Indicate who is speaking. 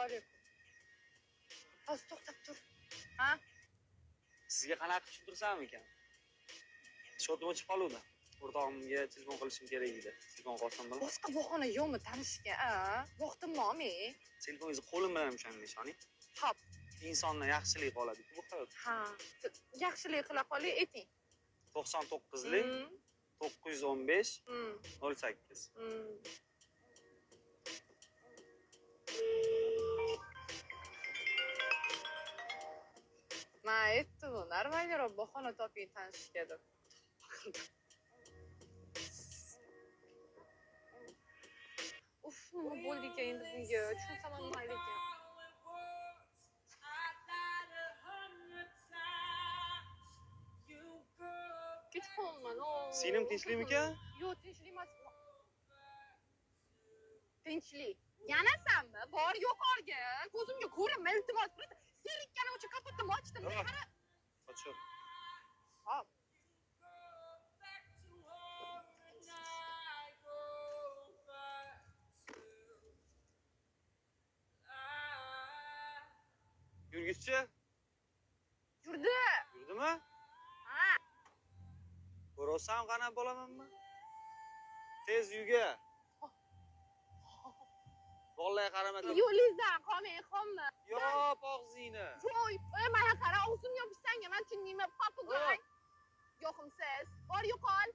Speaker 1: alaykum. Hozir to'xtab tur. Ha?
Speaker 2: Sizga qanaqa qilib tursam ekan? Shotim o'chib qoluvdi. O'rtog'imga telefon qilishim kerak edi. Telefon qilsam bo'ladimi?
Speaker 1: Boshqa bahona yo'qmi tanishga? Vaqtimmi?
Speaker 2: Telefoningizni qo'lim bilan ushlaning, ishoning.
Speaker 1: Hop.
Speaker 2: Insonni yaxshilik qoladi-ku bu hayot.
Speaker 1: Ha, yaxshilik qila qolay, ayting.
Speaker 2: 99lik 915 08.
Speaker 1: Ma aytdim, normalroq bahona toping tanishga deb. Uf, nima bo'ldi ekan endi bunga? Tushunsam ham mayli ekan. Kech qolman.
Speaker 2: Singlim tinchlikmikan?
Speaker 1: Yo'q, tinchlik emas. Tinchlik. Yanasanmi? Bor yuqoriga. Ko'zimga ko'rinma, iltimos. Serikkani uchun kapotni ochdim. Qara.
Speaker 2: Qochib.
Speaker 1: Hop.
Speaker 2: Yurgizchi?
Speaker 1: Yurdi.
Speaker 2: Yurdimi?
Speaker 1: Ha.
Speaker 2: Ko'rsam qana bo'lamanmi? Tez uyga. Vallahi qaramadim.
Speaker 1: Yo'lingizdan qolmang, xommi?
Speaker 2: Yop og'zingni.
Speaker 1: Voy, mana qara, og'zimni yopishsang, men tunniyman, papugay. Yo'qimsiz. Bor yo'qol.